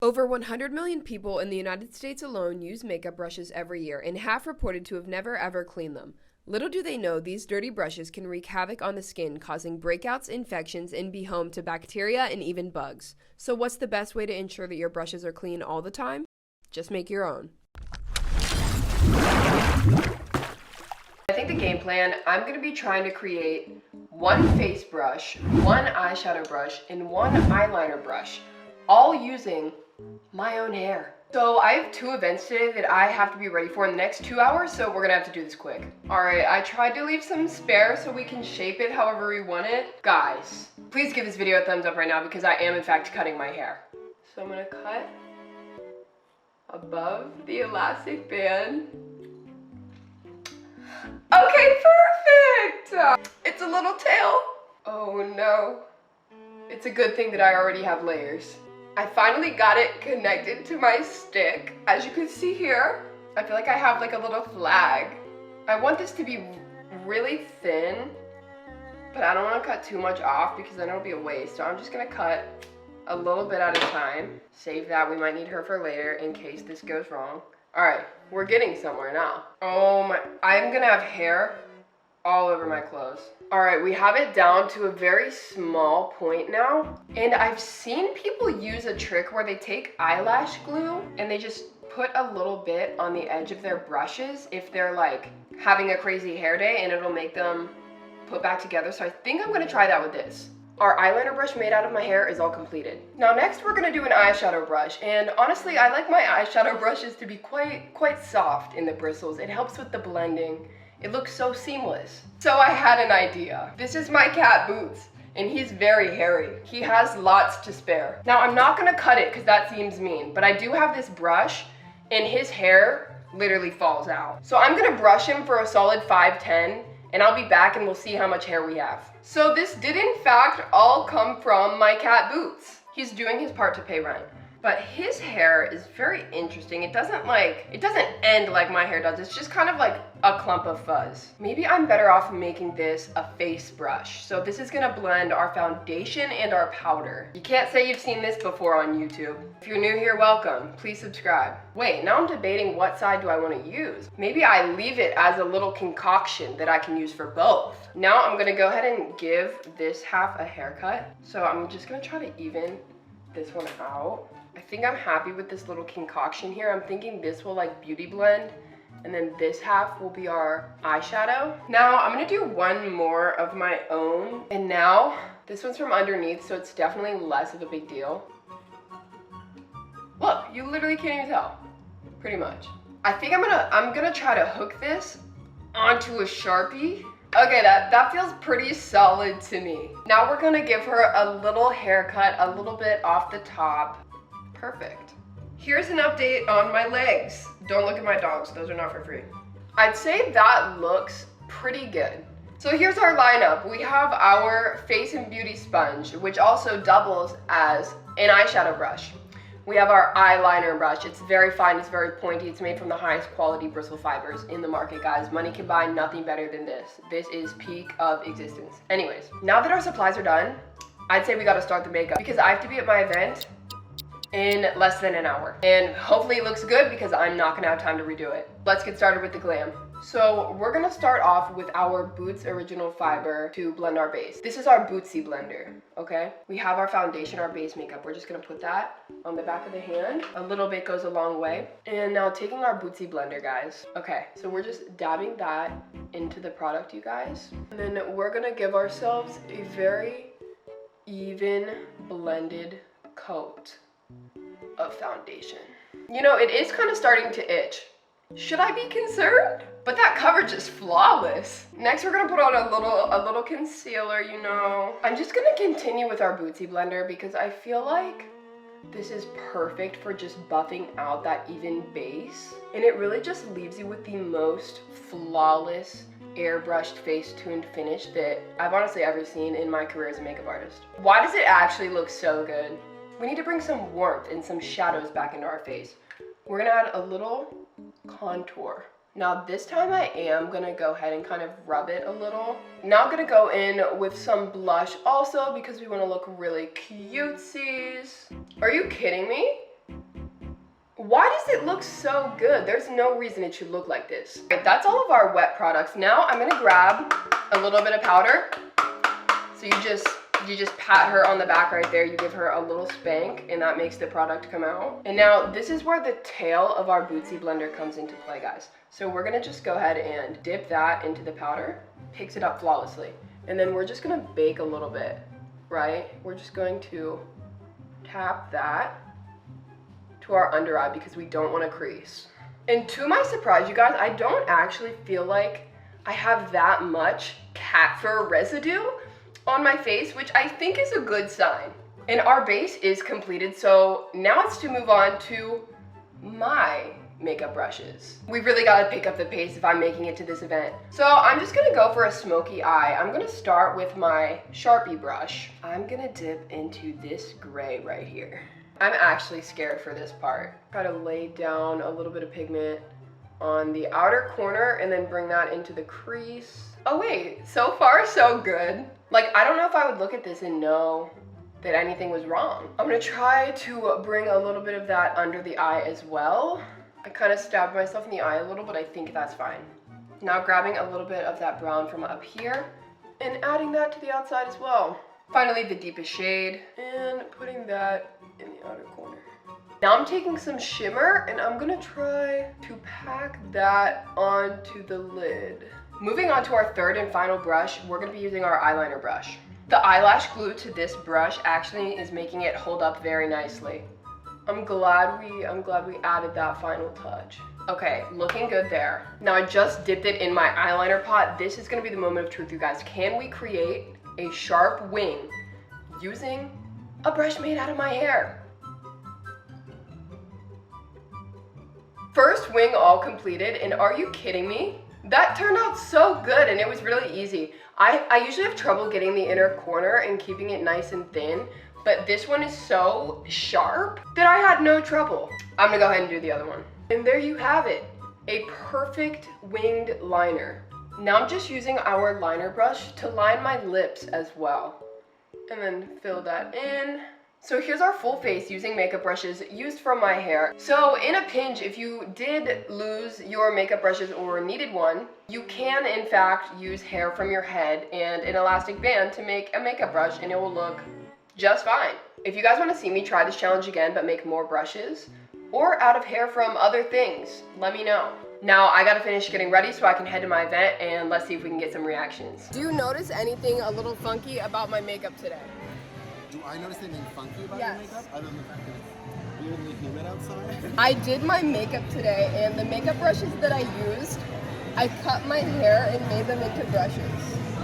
Over 100 million people in the United States alone use makeup brushes every year, and half reported to have never ever cleaned them. Little do they know these dirty brushes can wreak havoc on the skin, causing breakouts, infections, and be home to bacteria and even bugs. So what's the best way to ensure that your brushes are clean all the time? Just make your own. I think the game plan, I'm going to be trying to create one face brush, one eyeshadow brush, and one eyeliner brush, all using my own hair. So I have 2 events today that I have to be ready for in the next 2 hours, so we're gonna have to do this quick. Alright, I tried to leave some spare so we can shape it however we want it. Guys, please give this video a thumbs up right now because I am in fact cutting my hair. So I'm gonna cut above the elastic band. Okay, perfect! It's a little tail. Oh no. It's a good thing that I already have layers. I finally got it connected to my stick. As you can see here, I feel like I have like a little flag. I want this to be really thin, but I don't want to cut too much off because then it'll be a waste. So I'm just gonna cut a little bit at a time. Save that, we might need her for later in case this goes wrong. All right, we're getting somewhere now. Oh my, I'm gonna have hair all over my clothes. All right, we have it down to a very small point now. And I've seen people use a trick where they take eyelash glue and they just put a little bit on the edge of their brushes if they're like having a crazy hair day, and it'll make them put back together. So I think I'm gonna try that with this. Our eyeliner brush made out of my hair is all completed. Now next we're gonna do an eyeshadow brush, and honestly I like my eyeshadow brushes to be quite soft in the bristles. It helps with the blending. It looks so seamless. So I had an idea. This is my cat Boots, and he's very hairy. He has lots to spare. Now I'm not gonna cut it because that seems mean, but I do have this brush and his hair literally falls out. So I'm gonna brush him for a solid 5-10, and I'll be back and we'll see how much hair we have. So this did in fact all come from my cat Boots. He's doing his part to pay rent. But his hair is very interesting. It doesn't end like my hair does. It's just kind of like a clump of fuzz. Maybe I'm better off making this a face brush. So this is gonna blend our foundation and our powder. You can't say you've seen this before on YouTube. If you're new here, welcome. Please subscribe. Wait, now I'm debating what side do I want to use. Maybe I leave it as a little concoction that I can use for both. Now I'm gonna go ahead and give this half a haircut. So I'm just gonna try to even this one out. I think I'm happy with this little concoction here. I'm thinking this will like beauty blend, and then this half will be our eyeshadow. Now I'm gonna do one more of my own, and now this one's from underneath, so it's definitely less of a big deal. Look, you literally can't even tell, pretty much. I think I'm gonna try to hook this onto a Sharpie. Okay, that feels pretty solid to me. Now we're gonna give her a little haircut, a little bit off the top. Perfect. Here's an update on my legs. Don't look at my dogs, those are not for free. I'd say that looks pretty good. So here's our lineup. We have our face and beauty sponge, which also doubles as an eyeshadow brush. We have our eyeliner brush. It's very fine, it's very pointy. It's made from the highest quality bristle fibers in the market, guys. Money can buy nothing better than this. This is peak of existence. Anyways, now that our supplies are done, I'd say we gotta start the makeup because I have to be at my event in less than an hour. And hopefully it looks good because I'm not gonna have time to redo it. Let's get started with the glam. So we're gonna start off with our Boots Original Fiber to blend our base. This is our Bootsy blender, okay? We have our foundation, our base makeup. We're just gonna put that on the back of the hand. A little bit goes a long way. And now taking our Bootsy blender, guys. Okay, so we're just dabbing that into the product, you guys. And then we're gonna give ourselves a very even blended coat of foundation. You know, it is kind of starting to itch. Should I be concerned? But that coverage is flawless. Next, we're gonna put on a little concealer, you know. I'm just gonna continue with our Bootsy blender because I feel like this is perfect for just buffing out that even base. And it really just leaves you with the most flawless airbrushed face tuned finish that I've honestly ever seen in my career as a makeup artist. Why does it actually look so good? We need to bring some warmth and some shadows back into our face. We're gonna add a little contour. Now this time I am gonna go ahead and kind of rub it a little. Now I'm gonna go in with some blush also because we wanna look really cutesies. Are you kidding me? Why does it look so good? There's no reason it should look like this. Okay, that's all of our wet products. Now I'm gonna grab a little bit of powder. So you just pat her on the back right there. You give her a little spank and that makes the product come out. And now this is where the tail of our Bootsy blender comes into play, guys. So we're gonna just go ahead and dip that into the powder. Picks it up flawlessly. And then we're just gonna bake a little bit, right? We're just going to tap that to our under eye because we don't want to crease. And to my surprise, you guys, I don't actually feel like I have that much cat fur residue on my face, which I think is a good sign. And our base is completed, so now it's to move on to my makeup brushes. We really got to pick up the pace if I'm making it to this event. So I'm just gonna go for a smoky eye. I'm gonna start with my Sharpie brush. I'm gonna dip into this gray right here. I'm actually scared for this part. Try to lay down a little bit of pigment on the outer corner and then bring that into the crease. Oh wait, so far so good. Like, I don't know if I would look at this and know that anything was wrong. I'm gonna try to bring a little bit of that under the eye as well. I kind of stabbed myself in the eye a little, but I think that's fine. Now grabbing a little bit of that brown from up here and adding that to the outside as well. Finally, the deepest shade and putting that in the outer corner. Now I'm taking some shimmer and I'm gonna try to pack that onto the lid. Moving on to our third and final brush, we're gonna be using our eyeliner brush. The eyelash glue to this brush actually is making it hold up very nicely. I'm glad we added that final touch. Okay, looking good there. Now I just dipped it in my eyeliner pot. This is gonna be the moment of truth, you guys. Can we create a sharp wing using a brush made out of my hair? First wing all completed, and are you kidding me? That turned out so good and it was really easy. I usually have trouble getting the inner corner and keeping it nice and thin, but this one is so sharp that I had no trouble. I'm gonna go ahead and do the other one. And there you have it, a perfect winged liner. Now I'm just using our liner brush to line my lips as well. And then fill that in. So here's our full face using makeup brushes used from my hair. So in a pinch, if you did lose your makeup brushes or needed one, you can in fact use hair from your head and an elastic band to make a makeup brush and it will look just fine. If you guys want to see me try this challenge again but make more brushes or out of hair from other things, let me know. Now I gotta finish getting ready so I can head to my event and let's see if we can get some reactions. Do you notice anything a little funky about my makeup today? Do I notice anything funky about your makeup other than the fact that it's weirdly humid outside? I did my makeup today and the makeup brushes that I used, I cut my hair and made them into brushes.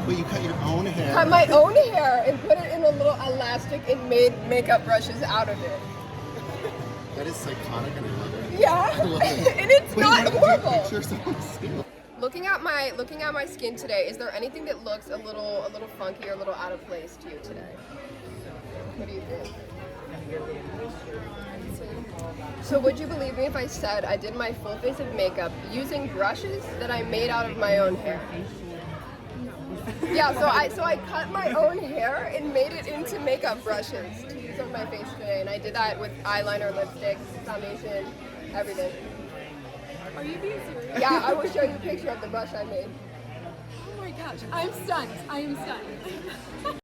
Wait, you cut your own hair? Cut my own hair and put it in a little elastic and made makeup brushes out of it. That is psychotic and I love it. Yeah, and it's not horrible. Pictures on skin. Looking at my skin today, is there anything that looks a little funky or a little out of place to you today? What do you think? So would you believe me if I said I did my full face of makeup using brushes that I made out of my own hair? Yeah, so I cut my own hair and made it into makeup brushes to use on my face today, and I did that with eyeliner, lipstick, foundation, everything. Are you being serious? Yeah, I will show you a picture of the brush I made. Oh my gosh, I'm stunned. I am stunned.